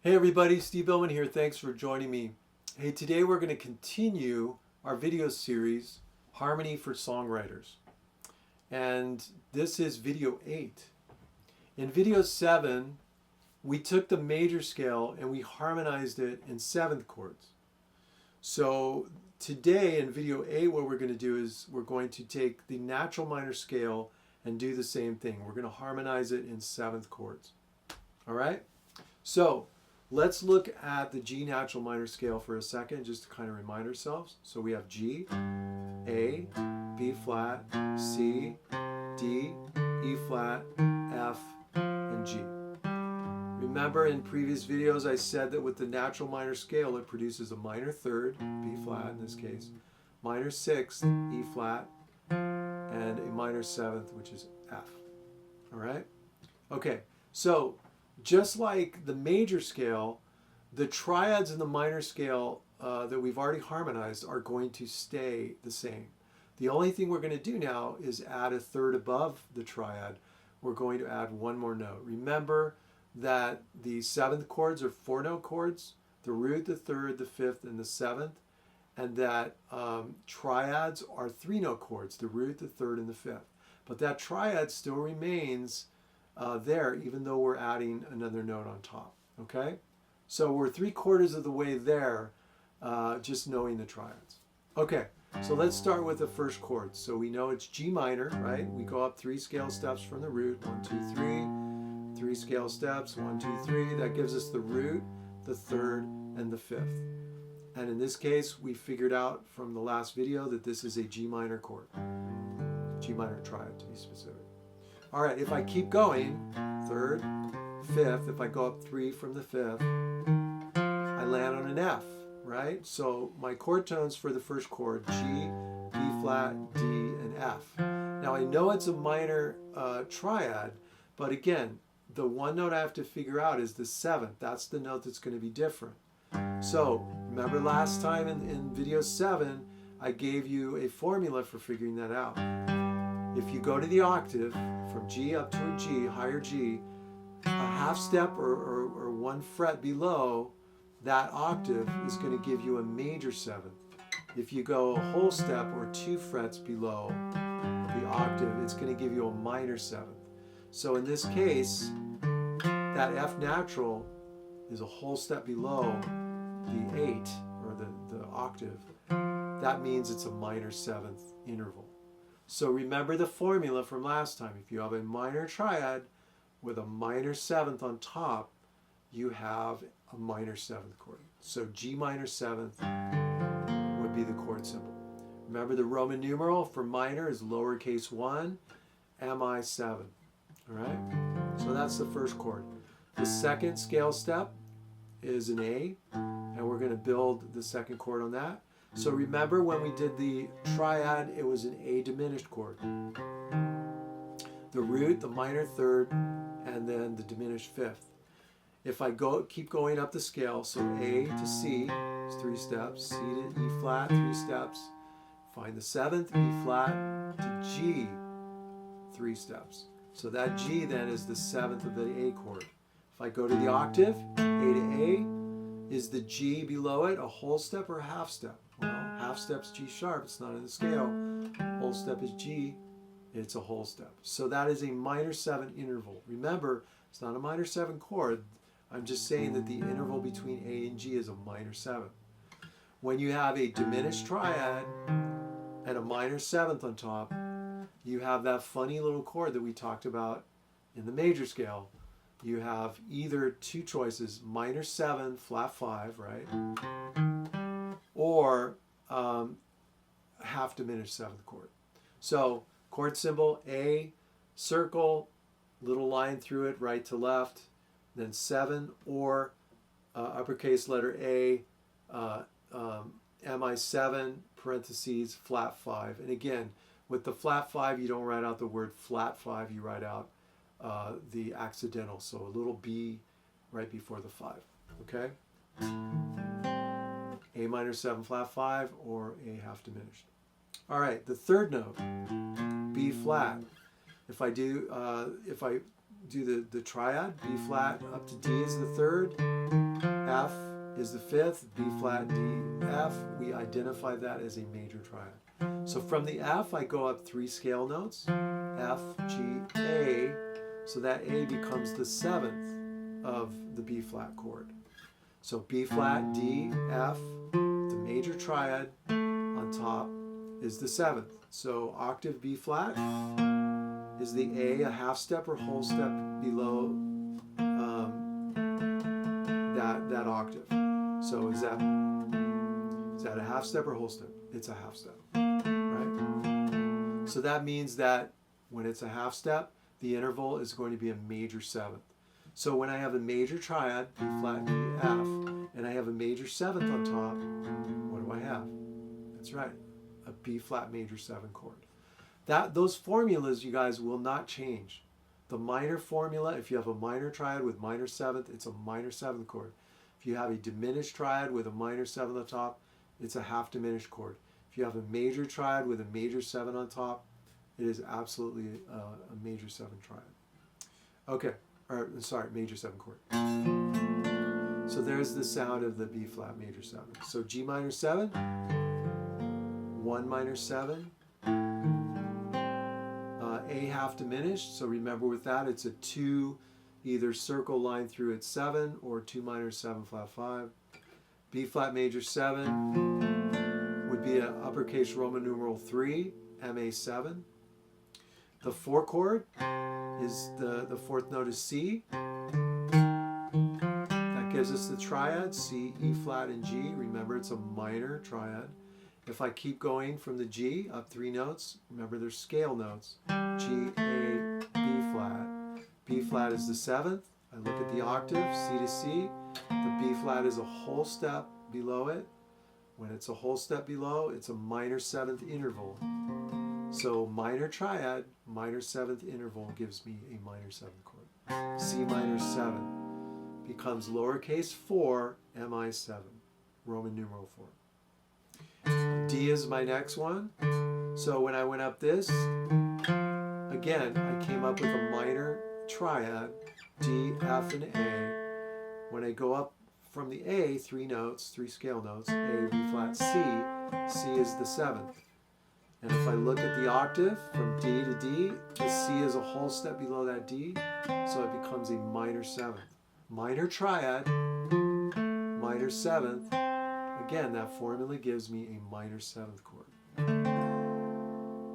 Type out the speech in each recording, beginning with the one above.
Hey everybody, Steve Billman here. Thanks for joining me. Hey, today we're going to continue our video series, Harmony for Songwriters. And this is video 8. In video 7, we took the major scale and we harmonized it in 7th chords. So today in video 8, what we're going to do is we're going to take the natural minor scale and do the same thing. We're going to harmonize it in 7th chords. All right? So let's look at the G natural minor scale for a second, just to kind of remind ourselves. So we have G, A, B flat, C, D, E flat, F, and G. Remember in previous videos I said that with the natural minor scale it produces a minor third, B flat in this case, minor sixth, E flat, and a minor seventh, which is F. All right? Okay, so just like the major scale, the triads in the minor scale that we've already harmonized are going to stay the same. The only thing we're going to do now is add a third above the triad. We're going to add one more note. Remember that the 7th chords are 4-note chords, the root, the third, the fifth, and the 7th, and that triads are 3-note chords, the root, the third, and the fifth. But that triad still remains there, even though we're adding another note on top. Okay, so we're 3/4 of the way there, just knowing the triads. Okay, so let's start with the first chord. So we know it's G minor, right? We go up 3 scale steps from the root. 1, 2, 3. 3 scale steps. 1, 2, 3. That gives us the root, the third, and the fifth. And in this case, we figured out from the last video that this is a G minor chord, G minor triad to be specific. All right, if I keep going, third, fifth, if I go up 3 from the fifth, I land on an F, right? So my chord tones for the first chord, G, B flat, D, and F. Now I know it's a minor triad, but again, the one note I have to figure out is the 7th. That's the note that's going to be different. So remember last time in video 7, I gave you a formula for figuring that out. If you go to the octave, from G up to a G, higher G, a half step or 1 fret below that octave is going to give you a major 7th. If you go a whole step or 2 frets below the octave, it's going to give you a minor 7th. So in this case, that F natural is a whole step below the 8 or the octave. That means it's a minor 7th interval. So remember the formula from last time. If you have a minor triad with a minor 7th on top, you have a minor 7th chord. So G minor 7th would be the chord symbol. Remember the Roman numeral for minor is lowercase 1, Mi7. All right? So that's the first chord. The second scale step is an A, and we're going to build the second chord on that. So remember when we did the triad, it was an A diminished chord. The root, the minor third, and then the diminished fifth. If I keep going up the scale, so A to C is 3 steps, C to E flat, 3 steps. Find the 7th, E flat to G, 3 steps. So that G then is the 7th of the A chord. If I go to the octave, A to A, is the G below it a whole step or a half step? Well, half step's G sharp, it's not in the scale. Whole step is G, it's a whole step. So that is a minor 7 interval. Remember, it's not a minor 7 chord. I'm just saying that the interval between A and G is a minor 7. When you have a diminished triad and a minor 7th on top, you have that funny little chord that we talked about in the major scale. You have either 2 choices, minor 7, flat 5, right? Or half diminished 7th chord. So chord symbol A, circle, little line through it, right to left, then 7, or uppercase letter A, Mi7, parentheses, flat 5. And again, with the flat 5, you don't write out the word flat 5, you write out the accidental, so a little B right before the 5, okay? A minor 7 flat 5 or A half diminished. All right, the third note, B flat. If I do the triad, B flat up to D is the third, F is the fifth, B flat, D, F. We identify that as a major triad. So from the F, I go up 3 scale notes, F, G, A. So that A becomes the 7th of the B flat chord. So B flat, D, F, the major triad on top is the 7th. So octave B flat is the A, a half step or whole step below that octave. So is that a half step or whole step? It's a half step, right? So that means that when it's a half step, the interval is going to be a major 7th. So when I have a major triad, B flat, D, F, and I have a major 7th on top, what do I have? That's right, a B flat major 7 chord. Those formulas, you guys, will not change. The minor formula, if you have a minor triad with minor 7th, it's a minor 7th chord. If you have a diminished triad with a minor 7 on top, it's a half diminished chord. If you have a major triad with a major 7 on top, it is absolutely a major 7 triad. Okay, or sorry, major 7 chord. So there's the sound of the B flat major 7. So G minor 7, 1 minor 7, A half diminished. So remember with that, it's a 2, either circle line through at 7 or 2 minor 7 flat 5. B flat major 7 would be an uppercase Roman numeral 3, MA7. The 4 chord is the 4th note is C. That gives us the triad, C, E flat, and G. Remember, it's a minor triad. If I keep going from the G up 3 notes, remember there's scale notes. G, A, B flat. B flat is the 7th. I look at the octave, C to C. The B flat is a whole step below it. When it's a whole step below, it's a minor 7th interval. So minor triad, minor 7th interval gives me a minor 7th chord. C minor 7 becomes lowercase 4, Mi7, Roman numeral 4. D is my next one. So when I went up this, again, I came up with a minor triad, D, F, and A. When I go up from the A, 3 notes, 3 scale notes, A, B flat, C, C is the 7th. And if I look at the octave from D to D, the C is a whole step below that D, so it becomes a minor 7th. Minor triad, minor 7th. Again, that formula gives me a minor 7th chord.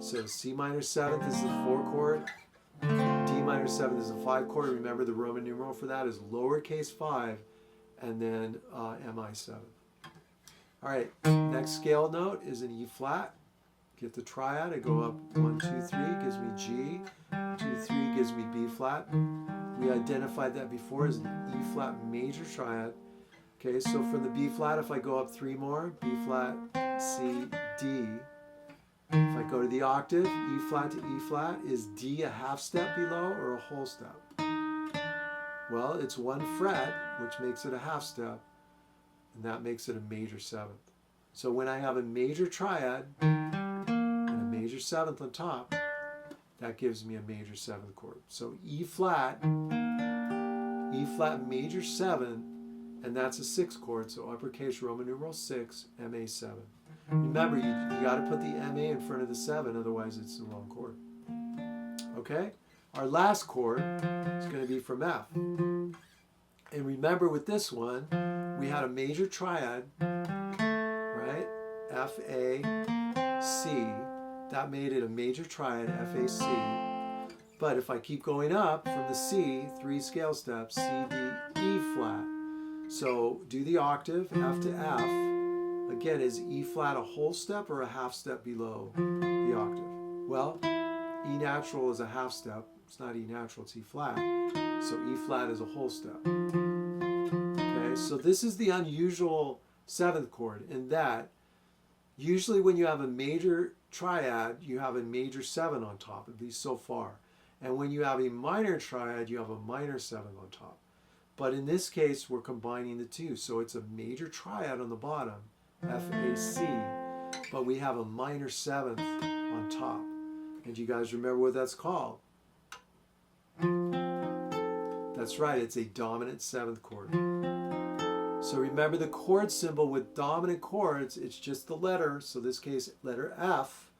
So C minor 7th is the 4 chord. D minor 7th is the 5 chord. Remember the Roman numeral for that is lowercase 5 and then Mi7. All right, next scale note is an E flat. Get the triad. I go up 1, 2, 3, gives me G. 2, 3 gives me B flat. We identified that before as an E flat major triad. Okay, so from the B flat, if I go up 3 more, B flat, C, D. If I go to the octave, E flat to E flat, is D a half step below or a whole step? Well, it's 1 fret, which makes it a half step, and that makes it a major 7th. So when I have a major triad and a major 7th on top, that gives me a major 7th chord. So E flat major 7, and that's a 6 chord, so uppercase Roman numeral 6, Ma7. Remember, you got to put the Ma in front of the 7, otherwise it's the wrong chord. Okay? Our last chord is going to be from F. And remember with this one, we had a major triad, right? F, A, C. That made it a major triad, F, A, C. But if I keep going up from the C, 3 scale steps, C, D, E flat. So do the octave, F to F. Again, is E flat a whole step or a half step below the octave? Well, E natural is a half step. It's not E natural, it's E flat. So E flat is a whole step. Okay, so this is the unusual 7th chord in that usually when you have a major triad, you have a major 7 on top, at least so far. And when you have a minor triad, you have a minor 7 on top. But in this case, we're combining the two. So it's a major triad on the bottom, F, A, C, but we have a minor 7th on top. And do you guys remember what that's called? That's right, it's a dominant 7th chord. So remember the chord symbol with dominant chords, it's just the letter, so this case letter F,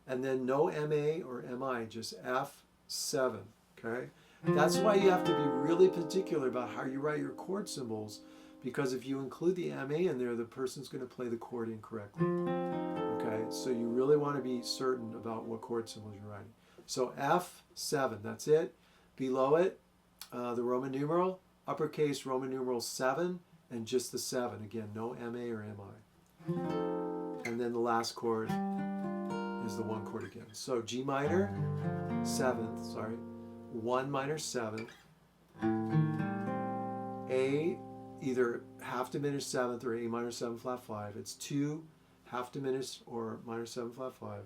and then no MA or MI, just F7, okay? That's why you have to be really particular about how you write your chord symbols, because if you include the MA in there, the person's going to play the chord incorrectly, okay? So you really want to be certain about what chord symbols you're writing. So F7, that's it. Below it, the Roman numeral, uppercase Roman numeral 7, and just the 7. Again, no MA or MI. And then the last chord is the 1 chord again. So G minor, 7th, sorry, 1 minor 7th, A, either half diminished 7th or A minor 7 flat 5. It's 2 half diminished or minor 7 flat 5.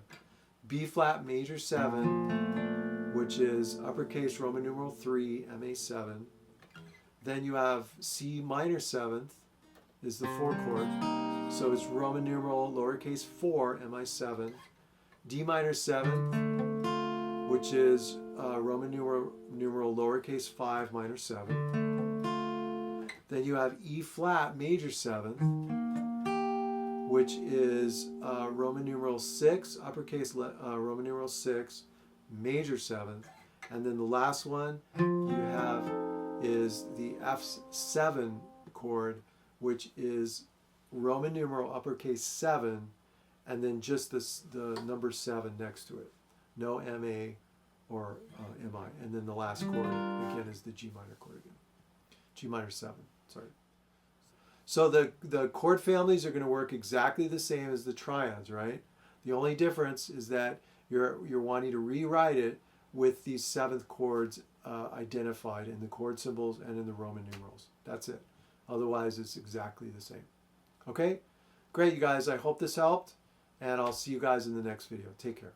B flat major 7, which is uppercase Roman numeral 3, MA 7. Then you have C minor 7th is the 4 chord. So it's Roman numeral lowercase 4, MI 7. D minor 7th, which is Roman numeral lowercase 5 minor 7. Then you have E flat major 7th, which is Roman numeral 6, uppercase Roman numeral 6, major 7th. And then the last one you have is the F7 chord, which is Roman numeral uppercase 7, and then just the number 7 next to it. No MA or MI. And then the last chord, again, is the G minor chord again. G minor 7, sorry. So the chord families are going to work exactly the same as the triads, right? The only difference is that you're wanting to rewrite it with these 7th chords identified in the chord symbols and in the Roman numerals. That's it. Otherwise, it's exactly the same. Okay? Great, you guys. I hope this helped, and I'll see you guys in the next video. Take care.